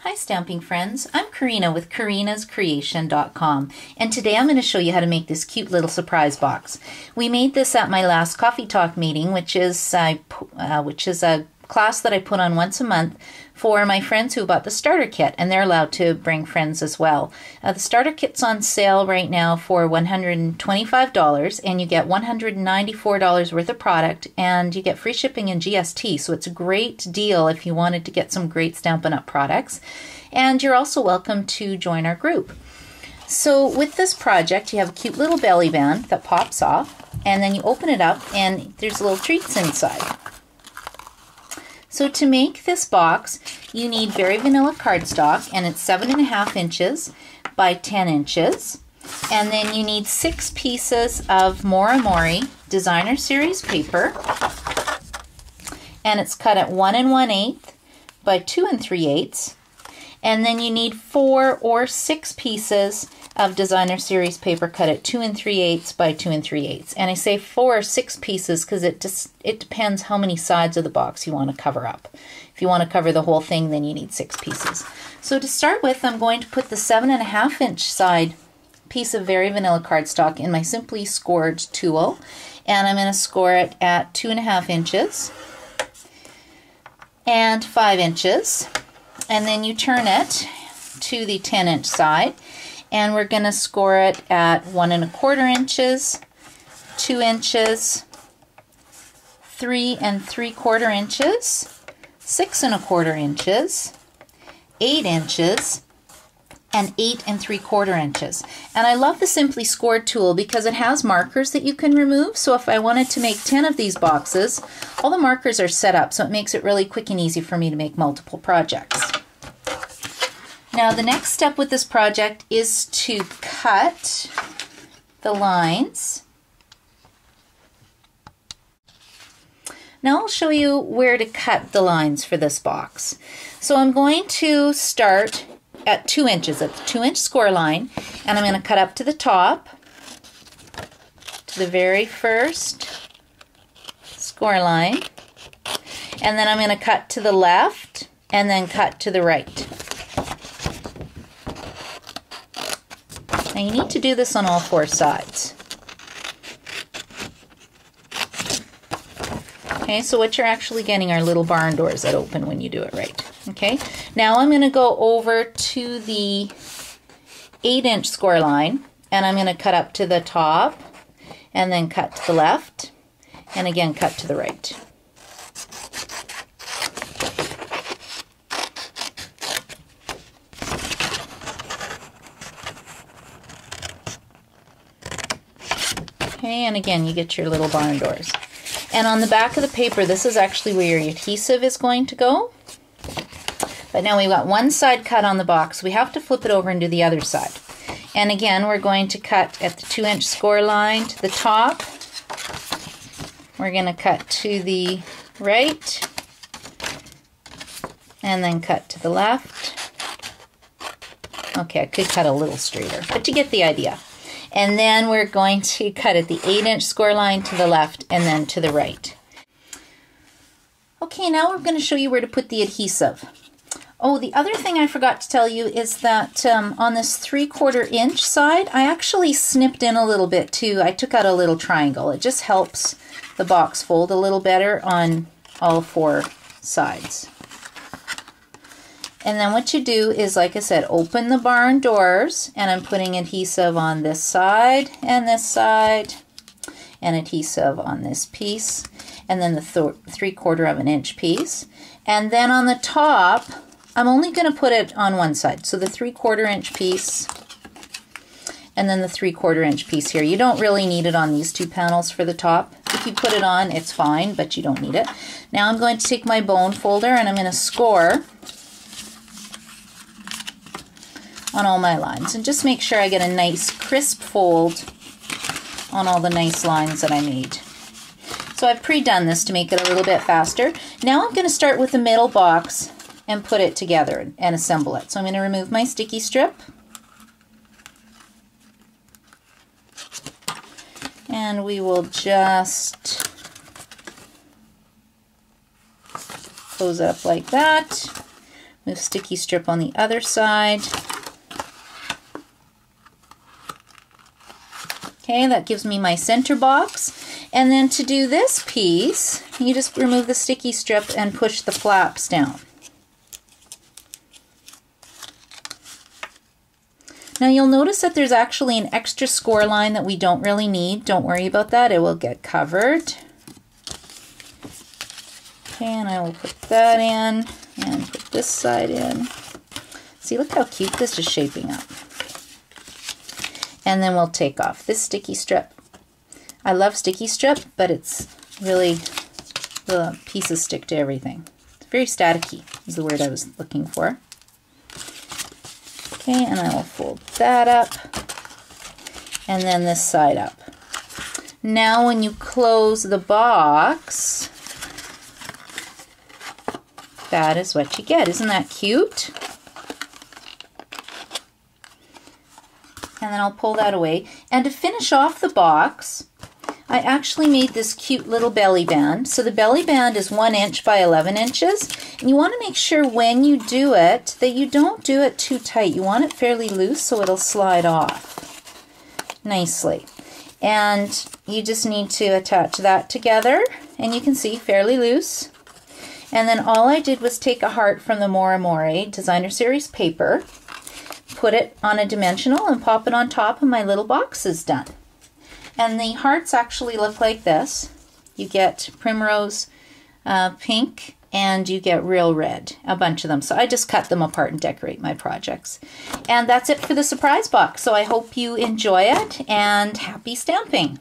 Hi stamping friends, I'm Karina with karinascreation.com, and today I'm going to show you how to make this cute little surprise box. We made this at my last Coffee Talk meeting, which is a class that I put on once a month for my friends who bought the starter kit, and they're allowed to bring friends as well. The starter kit's on sale right now for $125, and you get $194 worth of product, and you get free shipping and GST, so it's a great deal if you wanted to get some great Stampin' Up! Products. And you're also welcome to join our group. So with this project, you have a cute little belly band that pops off, and then you open it up, and there's little treats inside. So to make this box, you need Very Vanilla cardstock, and it's 7.5 inches by 10 inches. And then you need 6 pieces of Mora Mori Designer Series paper, and it's cut at 1 1/8 by 2 3/8. And then you need 4 or 6 pieces of Designer Series paper cut at 2 3/8 by 2 3/8. And I say 4 or 6 pieces because it depends how many sides of the box you want to cover up. If you want to cover the whole thing, then you need 6 pieces. So to start with, I'm going to put the 7.5 inch side piece of Very Vanilla cardstock in my Simply Scored tool, and I'm going to score it at 2.5 inches and 5 inches. And then you turn it to the 10-inch side, and we're going to score it at 1 1/4 inches, 2 inches, 3 3/4 inches, 6 1/4 inches, 8 inches, and 8 3/4 inches. And I love the Simply Scored tool because it has markers that you can remove. So if I wanted to make 10 of these boxes, all the markers are set up, so it makes it really quick and easy for me to make multiple projects. Now the next step with this project is to cut the lines. Now I'll show you where to cut the lines for this box. So I'm going to start at 2 inches, at the 2-inch score line, and I'm going to cut up to the top, to the very first score line, and then I'm going to cut to the left, and then cut to the right. Now you need to do this on all 4 sides. Okay, so what you're actually getting are little barn doors that open when you do it right. Okay, now I'm going to go over to the 8-inch score line, and I'm going to cut up to the top, and then cut to the left, and again cut to the right. Okay, and again you get your little barn doors. And on the back of the paper, this is actually where your adhesive is going to go. But now we've got one side cut on the box. We have to flip it over and do the other side. And again, we're going to cut at the 2-inch score line to the top. We're going to cut to the right, and then cut to the left. Okay, I could cut a little straighter, but you get the idea. And then we're going to cut at the 8-inch score line to the left and then to the right. Okay, now we're going to show you where to put the adhesive. Oh, the other thing I forgot to tell you is that on this 3/4 inch side, I actually snipped in a little bit too. I took out a little triangle. It just helps the box fold a little better on all 4 sides. And then what you do is, like I said, open the barn doors, and I'm putting adhesive on this side, and adhesive on this piece, and then the 3/4 inch piece. And then on the top, I'm only going to put it on one side. So the 3/4 inch piece, and then the 3/4 inch piece here. You don't really need it on these 2 panels for the top. If you put it on, it's fine, but you don't need it. Now I'm going to take my bone folder, and I'm going to score on all my lines, and just make sure I get a nice crisp fold on all the nice lines that I made. So I've pre-done this to make it a little bit faster. Now I'm going to start with the middle box and put it together and assemble it. So I'm going to remove my sticky strip, and we will just close it up like that. Move sticky strip on the other side. Okay, that gives me my center box. And then to do this piece, you just remove the sticky strip and push the flaps down. Now you'll notice that there's actually an extra score line that we don't really need. Don't worry about that, it will get covered. Okay, and I will put that in and put this side in. See, look how cute this is shaping up. And then we'll take off this sticky strip. I love sticky strip, but it's really, the pieces stick to everything. It's very staticky is the word I was looking for. Okay, and I will fold that up, and then this side up. Now when you close the box, that is what you get. Isn't that cute? And then I'll pull that away. And to finish off the box, I actually made this cute little belly band. So the belly band is 1 inch by 11 inches. And you want to make sure when you do it that you don't do it too tight. You want it fairly loose so it'll slide off nicely. And you just need to attach that together. And you can see fairly loose. And then all I did was take a heart from the More Amore Designer Series paper, put it on a dimensional and pop it on top, and my little box is done. And the hearts actually look like this. You get primrose pink and you get real red, a bunch of them. So I just cut them apart and decorate my projects. And that's it for the surprise box. So I hope you enjoy it and happy stamping.